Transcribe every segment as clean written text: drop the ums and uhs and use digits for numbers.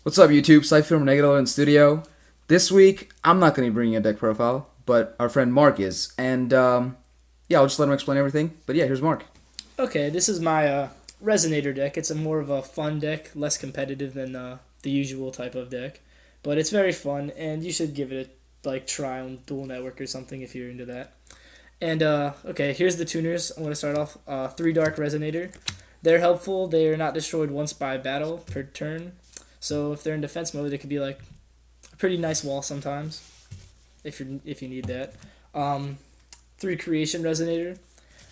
What's up, YouTube? Cypher from Negative in studio. This week, I'm not going to be bringing a deck profile, but our friend Mark is. And yeah, I'll just let him explain everything. But yeah, here's Mark. Okay, this is my Resonator deck. It's a more of a fun deck, less competitive than the usual type of deck, but it's very fun, and you should give it a try on Dual Network or something if you're into that. And okay, here's the tuners. I'm gonna start off. 3 Dark Resonator. They're helpful. They are not destroyed once by battle per turn. So if they're in defense mode, it could be like a pretty nice wall sometimes if you need that. 3 Creation Resonator,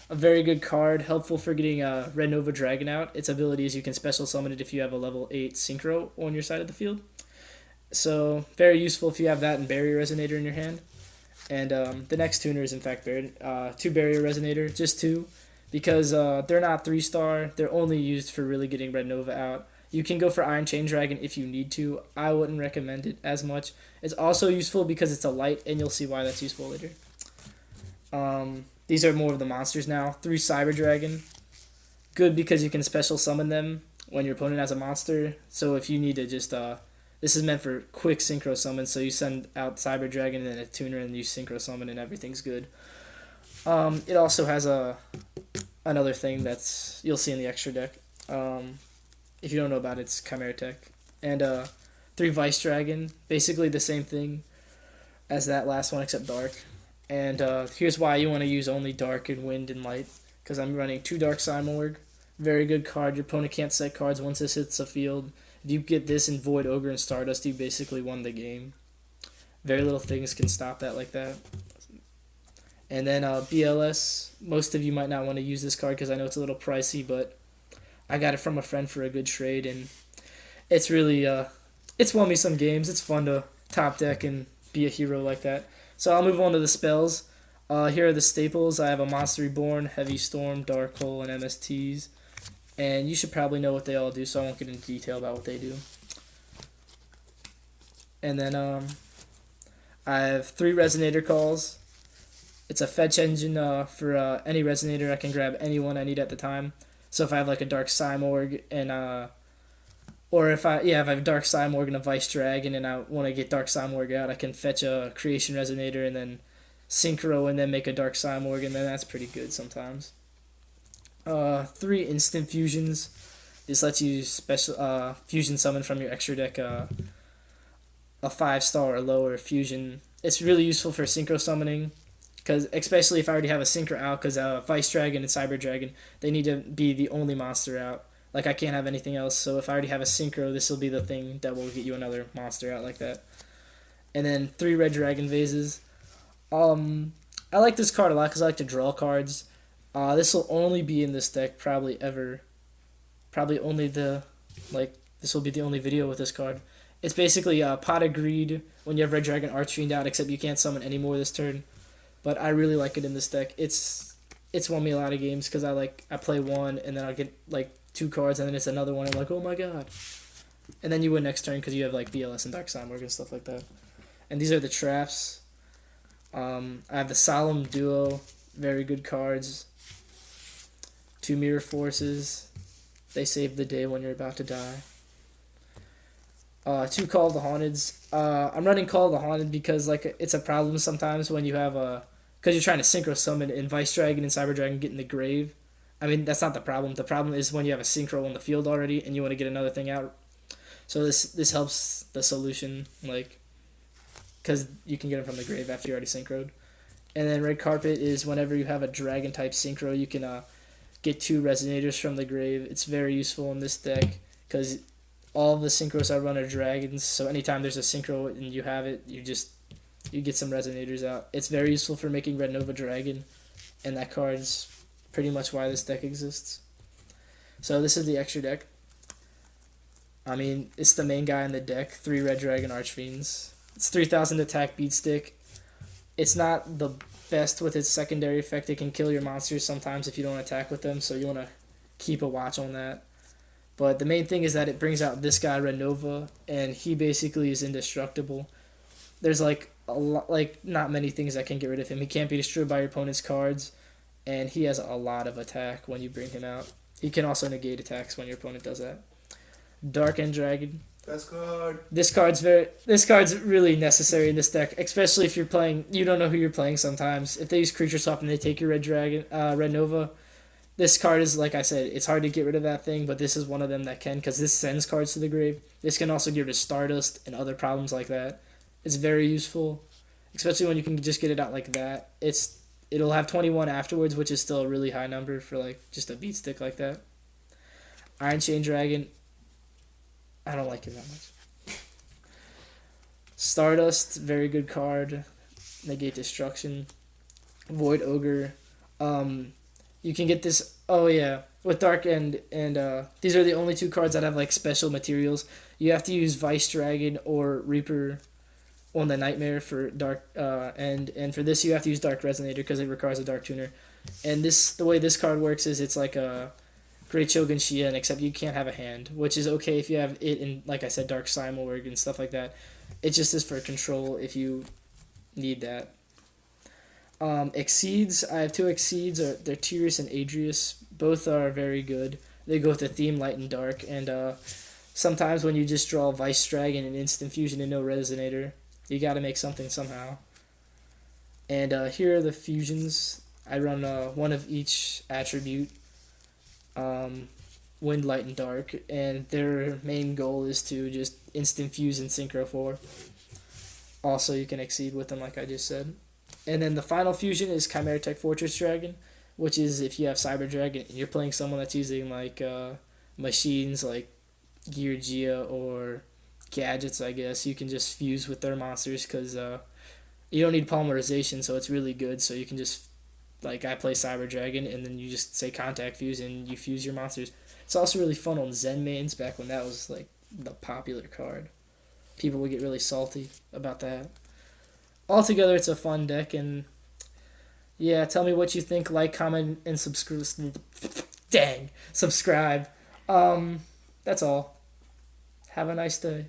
a very good card, helpful for getting Red Nova Dragon out. Its ability is you can special summon it if you have a level 8 Synchro on your side of the field. So very useful if you have that and Barrier Resonator in your hand. And the next tuner is in fact buried. 2 Barrier Resonator, just 2, because they're not 3-star. They're only used for really getting Red Nova out. You can go for Iron Chain Dragon if you need to. I wouldn't recommend it as much. It's also useful because it's a light, and you'll see why that's useful later. These are more of the monsters now. 3 Cyber Dragon. Good because you can special summon them when your opponent has a monster. So if you need to just... this is meant for quick synchro summon, so you send out Cyber Dragon and then a tuner and you synchro summon and everything's good. It also has another thing that's you'll see in the extra deck. If you don't know about it, it's Chimera Tech. And 3 Vice Dragon, basically the same thing as that last one except dark. And here's why you want to use only dark and wind and light, because I'm running 2 Dark Simorgh. Very good card. Your opponent can't set cards once this hits the field. If you get this in Void, Ogre, and Stardust, you basically won the game. Very little things can stop that like that. And then BLS, most of you might not want to use this card because I know it's a little pricey, but I got it from a friend for a good trade, and it's really, it's won me some games. It's fun to top deck and be a hero like that. So I'll move on to the spells. Here are the staples. I have a Monster Reborn, Heavy Storm, Dark Hole, and MSTs. And you should probably know what they all do, so I won't get into detail about what they do. And then I have 3 Resonator calls. It's a fetch engine for any Resonator. I can grab anyone I need at the time. So if I have like a Dark Simorgh and or if I have Dark Simorgh and a Vice Dragon and I want to get Dark Simorgh out, I can fetch a Creation Resonator and then Synchro and then make a Dark Simorgh, and then that's pretty good sometimes. 3 Instant Fusions. This lets you special fusion summon from your extra deck a 5-star or lower fusion. It's really useful for synchro summoning, because especially if I already have a synchro out, because Vice Dragon and Cyber Dragon, they need to be the only monster out. Like I can't have anything else, so if I already have a synchro, this will be the thing that will get you another monster out like that. And then 3 Red Dragon Vases. I like this card a lot because I like to draw cards. This will only be in this deck probably ever. Probably only this will be the only video with this card. It's basically Pot of Greed when you have Red Dragon Archfiend out, except you can't summon any more this turn. But I really like it in this deck. It's won me a lot of games because I play one and then I'll get like 2 cards and then it's another one. I'm like, oh my god. And then you win next turn because you have like BLS and Dark Simorgh and stuff like that. And these are the traps. I have the Solemn Duo, very good cards. 2 Mirror Forces, they save the day when you're about to die. 2 Call of the Haunteds. I'm running Call of the Haunted because it's a problem sometimes when you have because you're trying to synchro summon and Vice Dragon and Cyber Dragon get in the grave. I mean, that's not the problem. The problem is when you have a synchro on the field already and you want to get another thing out. So this helps the solution, because you can get them from the grave after you're already synchroed. And then Red Carpet is whenever you have a dragon type synchro, you can get 2 Resonators from the grave. It's very useful in this deck because all of the synchros I run are dragons. So anytime there's a synchro and you have it, you get some Resonators out. It's very useful for making Red Nova Dragon, and that card's pretty much why this deck exists. So this is the extra deck. I mean, it's the main guy in the deck. 3 Red Dragon Archfiends. It's 3000 attack beat stick. It's not the best with its secondary effect. It can kill your monsters sometimes if you don't attack with them, so you want to keep a watch on that. But the main thing is that it brings out this guy, Red Nova, and he basically is indestructible. There's not many things that can get rid of him. He can't be destroyed by your opponent's cards, and he has a lot of attack when you bring him out. He can also negate attacks when your opponent does that. Dark End Dragon. Best card. This card's really necessary in this deck, especially if you're playing. You don't know who you're playing sometimes. If they use creature swap and they take your red dragon, red nova, this card is, like I said, it's hard to get rid of that thing, but this is one of them that can, because this sends cards to the grave. This can also get rid of Stardust and other problems like that. It's very useful, especially when you can just get it out like that. It'll have 21 afterwards, which is still a really high number for like just a beat stick like that. Iron Chain Dragon, I don't like it that much. Stardust, very good card. Negate Destruction. Void Ogre. You can get this. Oh yeah, with Dark End, and these are the only two cards that have like special materials. You have to use Vice Dragon or Reaper on the Nightmare for Dark End, and for this you have to use Dark Resonator because it requires a Dark Tuner. And the way this card works is it's like a Great Shogun Shia, except you can't have a hand, which is okay if you have it in, like I said, Dark Simorg and stuff like that. It just is for control if you need that. Exceeds, I have two Exceeds. They're Tyrus and Adrius. Both are very good. They go with the theme light and dark, and sometimes when you just draw Vice Dragon and Instant Fusion and no Resonator, you gotta make something somehow. And here are the fusions. I run one of each attribute, Wind, Light, and Dark, and their main goal is to just instant fuse and Synchro 4. Also, you can exceed with them, like I just said. And then the final fusion is Chimera Tech Fortress Dragon, which is if you have Cyber Dragon and you're playing someone that's using like machines like Yugioh or gadgets, I guess, you can just fuse with their monsters because you don't need polymerization, so it's really good. So you can just, like, I play Cyber Dragon and then you just say contact fuse and you fuse your monsters. It's also really fun on Zen mains back when that was like the popular card. People would get really salty about that. Altogether, it's a fun deck, and yeah, tell me what you think. Like, comment, and subscribe. Dang, subscribe. That's all. Have a nice day.